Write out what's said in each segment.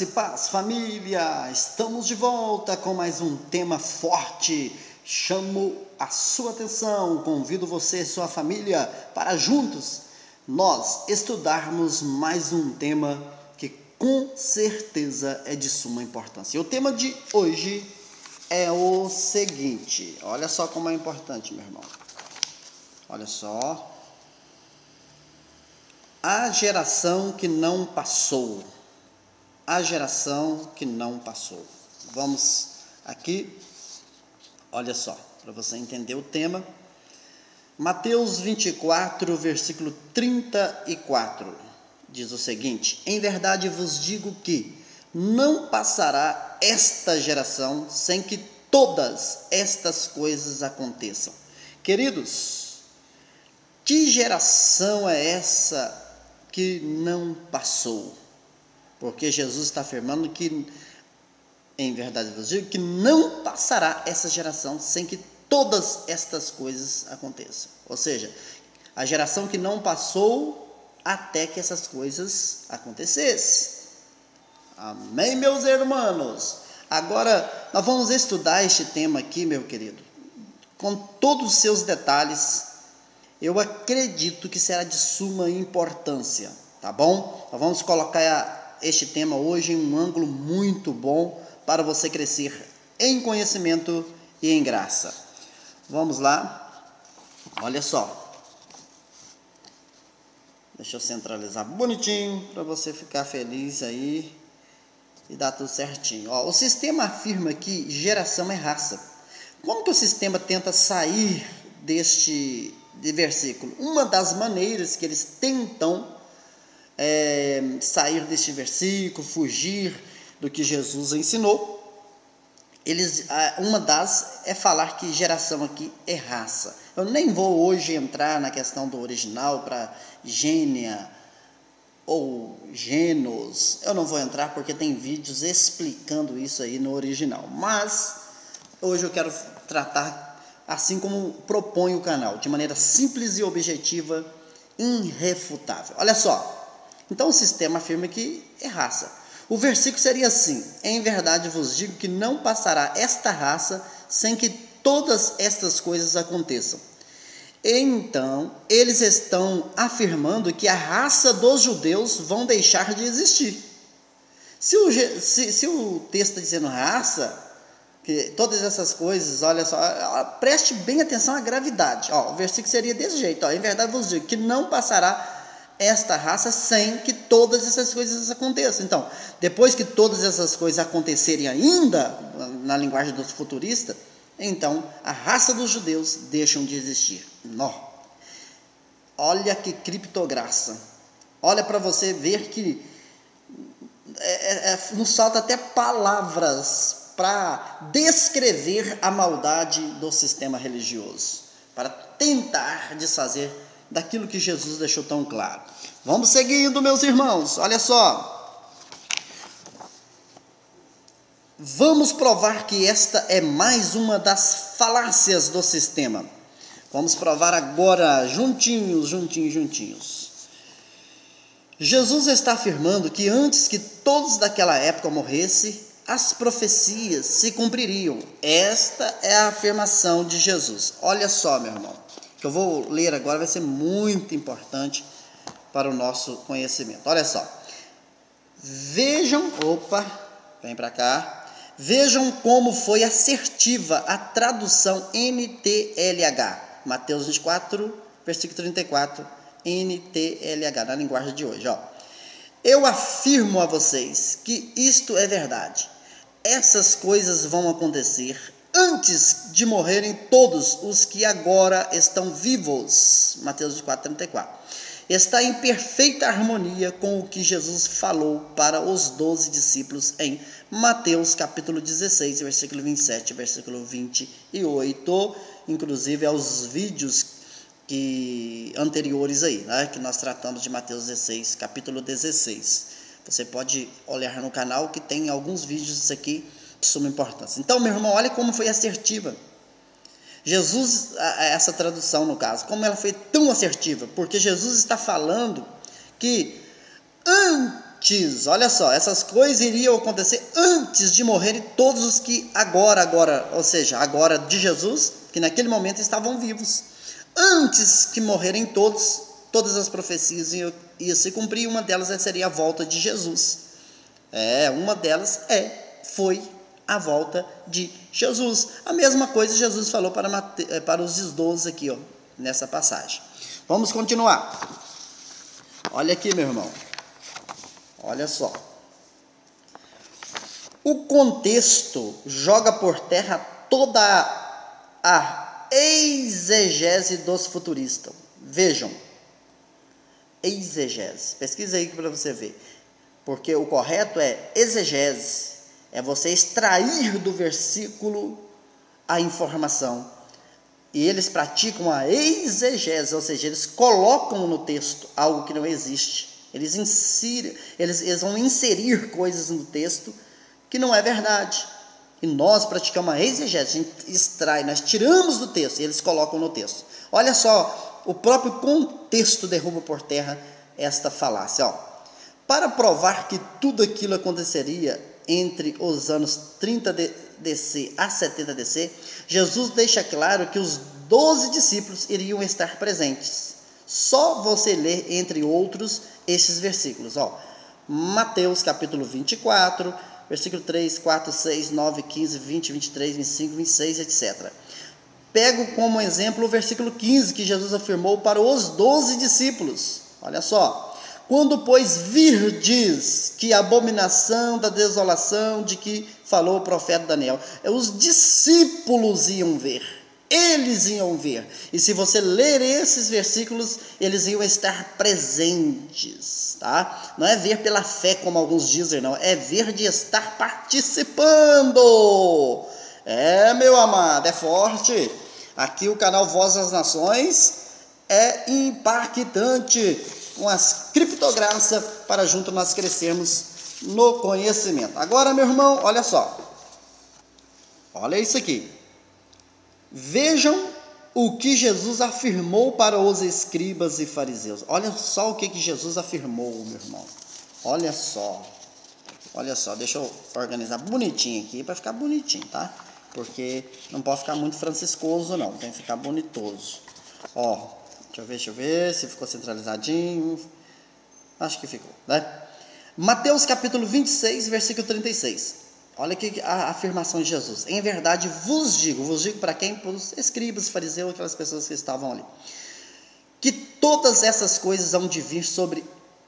E paz, família, estamos de volta com mais um tema forte. Chamo a sua atenção, convido você e sua família para juntos nós estudarmos mais um tema que com certeza é de suma importância. E o tema de hoje é o seguinte, olha só como é importante, meu irmão. Olha só. A geração que não passou. A geração que não passou. Vamos aqui, olha só, para você entender o tema. Mateus 24, versículo 34, diz o seguinte: em verdade vos digo que não passará esta geração sem que todas estas coisas aconteçam. Queridos, que geração é essa que não passou? Porque Jesus está afirmando que, em verdade vos digo, que não passará essa geração sem que todas estas coisas aconteçam. Ou seja, a geração que não passou até que essas coisas acontecessem. Amém, meus irmãos? Agora, nós vamos estudar este tema aqui, meu querido, com todos os seus detalhes. Eu acredito que será de suma importância, tá bom? Nós vamos colocar este tema hoje em um ângulo muito bom para você crescer em conhecimento e em graça. Vamos lá, olha só. Deixa eu centralizar bonitinho para você ficar feliz aí e dar tudo certinho. Ó, o sistema afirma que geração é raça. Como que o sistema tenta sair deste versículo? Uma das maneiras que eles tentam sair deste versículo, fugir do que Jesus ensinou, uma das é falar que geração aqui é raça. Eu nem vou hoje entrar na questão do original para gênia ou genos, eu não vou entrar porque tem vídeos explicando isso aí no original, mas hoje eu quero tratar assim como propõe o canal, de maneira simples e objetiva, irrefutável. Olha só. Então o sistema afirma que é raça. O versículo seria assim: em verdade vos digo que não passará esta raça sem que todas estas coisas aconteçam. Então, eles estão afirmando que a raça dos judeus vão deixar de existir. Se o texto está dizendo raça, que todas essas coisas, olha só, preste bem atenção à gravidade. Ó, o versículo seria desse jeito: ó, em verdade vos digo que não passará esta raça sem que todas essas coisas aconteçam. Então, depois que todas essas coisas acontecerem ainda, na linguagem dos futuristas, então a raça dos judeus deixam de existir. Nó. Olha que criptograça. Olha para você ver que nos falta até palavras para descrever a maldade do sistema religioso, para tentar desfazer daquilo que Jesus deixou tão claro. Vamos seguindo, meus irmãos, olha só. Vamos provar que esta é mais uma das falácias do sistema. Vamos provar agora, juntinhos. Jesus está afirmando que antes que todos daquela época morressem, as profecias se cumpririam. Esta é a afirmação de Jesus. Olha só, meu irmão, que eu vou ler agora, vai ser muito importante para o nosso conhecimento. Olha só. Vejam, vem para cá. Vejam como foi assertiva a tradução NTLH. Mateus 24, versículo 34, NTLH, na linguagem de hoje. Ó. Eu afirmo a vocês que isto é verdade. Essas coisas vão acontecer antes de morrerem todos os que agora estão vivos. Mateus 24, 34. Está em perfeita harmonia com o que Jesus falou para os 12 discípulos em Mateus capítulo 16, versículo 27, versículo 28, inclusive aos vídeos anteriores aí, né, que nós tratamos de Mateus 16, capítulo 16. Você pode olhar no canal que tem alguns vídeos disso aqui de suma importância. Então, meu irmão, olha como foi assertiva. Jesus, essa tradução no caso, como ela foi tão assertiva, porque Jesus está falando que antes, olha só, essas coisas iriam acontecer antes de morrerem todos os que agora, ou seja, agora de Jesus, que naquele momento estavam vivos. Antes que morrerem todos, todas as profecias iam se cumprir, uma delas seria a volta de Jesus. Uma delas foi a volta de Jesus. A mesma coisa Jesus falou para os idosos aqui, ó, nessa passagem. Vamos continuar. Olha aqui, meu irmão. Olha só. O contexto joga por terra toda a exegese dos futuristas. Vejam. Exegese. Pesquisa aí para você ver. Porque o correto é exegese. É você extrair do versículo a informação. E eles praticam a exegese, ou seja, eles colocam no texto algo que não existe. Eles vão inserir coisas no texto que não é verdade. E nós praticamos a exegese, a gente extrai, nós tiramos do texto e eles colocam no texto. Olha só, o próprio contexto derruba por terra esta falácia. Ó. Para provar que tudo aquilo aconteceria entre os anos 30 DC a 70 DC, Jesus deixa claro que os 12 discípulos iriam estar presentes. Só você ler, entre outros, esses versículos. Ó, Mateus capítulo 24, versículo 3, 4, 6, 9, 15, 20, 23, 25, 26, etc. Pego como exemplo o versículo 15, que Jesus afirmou para os 12 discípulos. Olha só. Quando, pois, virdes que a abominação da desolação de que falou o profeta Daniel, os discípulos iam ver, eles iam ver. E se você ler esses versículos, eles iam estar presentes, tá? Não é ver pela fé, como alguns dizem, não. É ver de estar participando. Meu amado, é forte. Aqui o canal Voz das Nações é impactante. Com as criptograças para junto nós crescermos no conhecimento. Agora, meu irmão, olha só. Olha isso aqui. Vejam o que Jesus afirmou para os escribas e fariseus. Olha só o que Jesus afirmou, meu irmão. Olha só. Olha só, deixa eu organizar bonitinho aqui para ficar bonitinho, tá? Porque não pode ficar muito franciscoso, não. Tem que ficar bonitoso. Ó. Deixa eu ver se ficou centralizadinho. Acho que ficou, né? Mateus capítulo 26, versículo 36. Olha aqui a afirmação de Jesus. Em verdade vos digo para quem? Para os escribas, fariseus, aquelas pessoas que estavam ali. Que todas essas coisas hão de vir sobre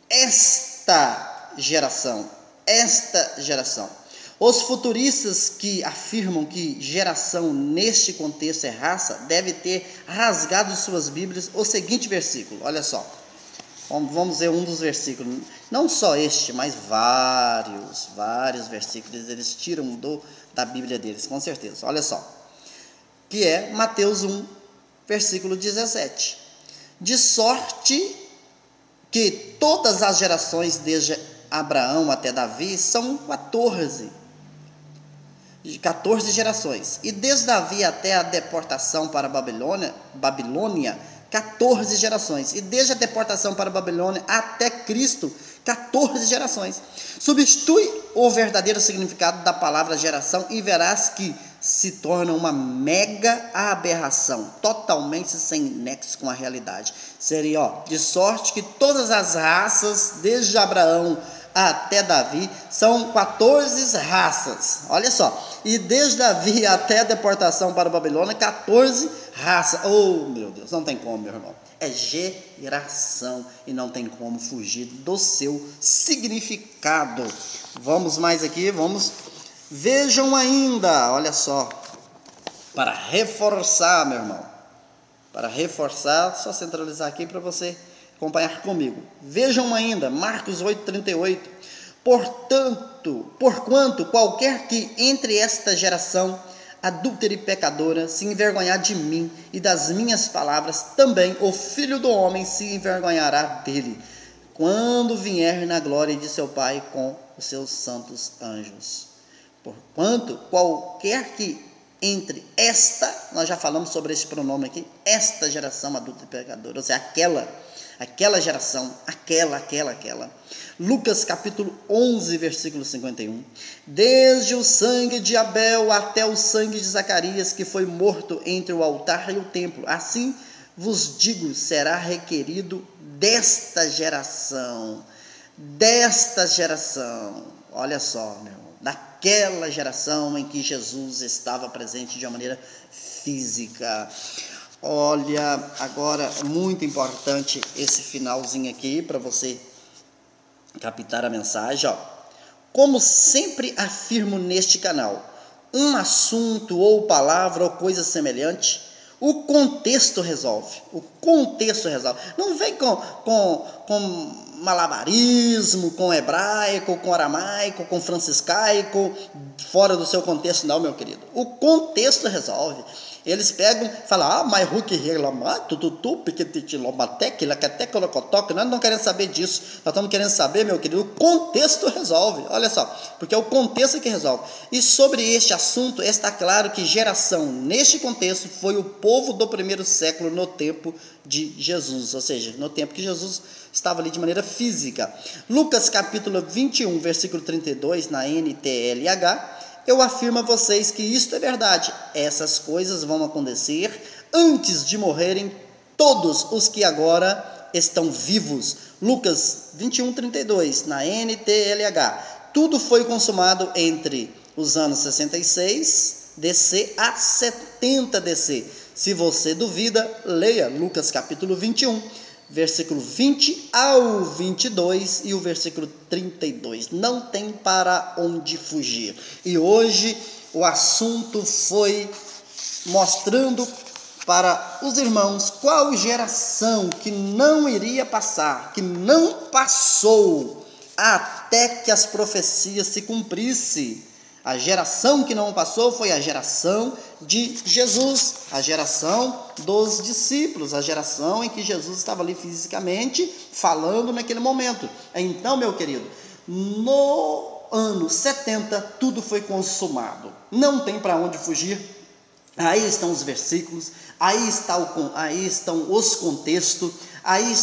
esta geração. Esta geração. Os futuristas que afirmam que geração neste contexto é raça, devem ter rasgado de suas Bíblias o seguinte versículo, olha só, vamos ver um dos versículos, não só este, mas vários versículos, eles tiram da Bíblia deles, com certeza, olha só, que é Mateus 1, versículo 17, de sorte que todas as gerações desde Abraão até Davi são 14 gerações, e desde Davi até a deportação para a Babilônia, 14 gerações, e desde a deportação para a Babilônia até Cristo, 14 gerações. Substitui o verdadeiro significado da palavra geração e verás que se torna uma mega aberração, totalmente sem nexo com a realidade. Seria, de sorte que todas as raças, desde Abraão até Davi, são 14 raças, olha só, e desde Davi até a deportação para a Babilônia, 14 raças, oh meu Deus, não tem como, meu irmão, é geração, e não tem como fugir do seu significado. Vamos mais aqui, vejam ainda, olha só, para reforçar, meu irmão, só centralizar aqui para você acompanhar comigo. Vejam ainda, Marcos 8,38. Porquanto qualquer que entre esta geração adúltera e pecadora se envergonhar de mim e das minhas palavras, também o Filho do Homem se envergonhará dele, quando vier na glória de seu Pai com os seus santos anjos. Porquanto qualquer que entre nós já falamos sobre esse pronome aqui, esta geração adulta e pecadora, ou seja, aquela geração, aquela. Lucas capítulo 11, versículo 51. Desde o sangue de Abel até o sangue de Zacarias, que foi morto entre o altar e o templo, assim vos digo, será requerido desta geração, olha só, meu irmão, daquela geração em que Jesus estava presente de uma maneira física. Olha, agora, muito importante esse finalzinho aqui, para você captar a mensagem, ó. Como sempre afirmo neste canal, um assunto ou palavra ou coisa semelhante, o contexto resolve. Não vem com malabarismo, com hebraico, com aramaico, com franciscaico, fora do seu contexto, não, meu querido. O contexto resolve. Eles pegam e falam, mas nós não queremos saber disso, nós estamos querendo saber, meu querido, o contexto resolve, olha só, porque é o contexto que resolve. E sobre este assunto está claro que geração, neste contexto, foi o povo do primeiro século no tempo de Jesus, ou seja, no tempo que Jesus estava ali de maneira física. Lucas capítulo 21, versículo 32, na NTLH, eu afirmo a vocês que isto é verdade. Essas coisas vão acontecer antes de morrerem todos os que agora estão vivos. Lucas 21, 32, na NTLH. Tudo foi consumado entre os anos 66 DC a 70 DC. Se você duvida, leia Lucas capítulo 21, versículo 20 ao 22 e o versículo 32. Não tem para onde fugir. E hoje o assunto foi mostrando para os irmãos qual geração que não iria passar, que não passou até que as profecias se cumprissem. A geração que não passou foi a geração de Jesus, a geração dos discípulos, a geração em que Jesus estava ali fisicamente falando naquele momento. Então, meu querido, no ano 70 tudo foi consumado, não tem para onde fugir. Aí estão os versículos, aí estão os contextos, aí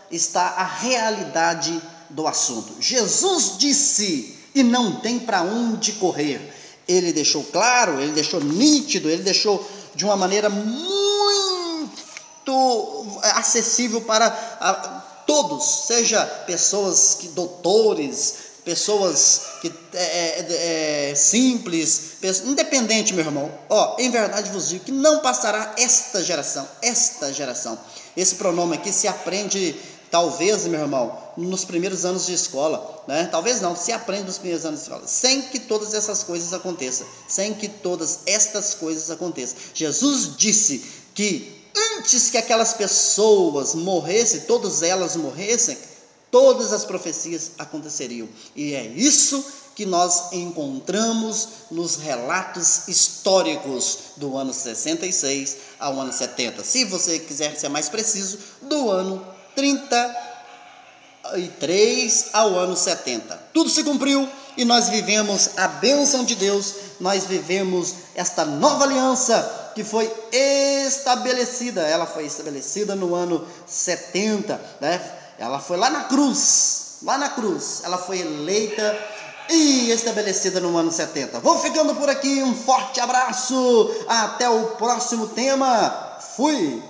está a realidade do assunto. Jesus disse, e não tem para onde correr. Ele deixou claro, ele deixou nítido, ele deixou de uma maneira muito acessível para todos, seja pessoas doutores, pessoas que simples, independente, meu irmão. Em verdade vos digo que não passará esta geração. Esse pronome aqui se aprende, talvez, meu irmão, nos primeiros anos de escola, né? Talvez não, se aprende nos primeiros anos de escola, sem que todas essas coisas aconteçam, Jesus disse que antes que aquelas pessoas morressem, todas elas morressem, todas as profecias aconteceriam. E é isso que nós encontramos nos relatos históricos do ano 66 ao ano 70. Se você quiser ser mais preciso, do ano 33 ao ano 70. Tudo se cumpriu e nós vivemos a bênção de Deus, nós vivemos esta nova aliança que foi estabelecida. Ela foi estabelecida no ano 70, né? Ela foi lá na cruz, ela foi eleita e estabelecida no ano 70. Vou ficando por aqui, um forte abraço, até o próximo tema, fui!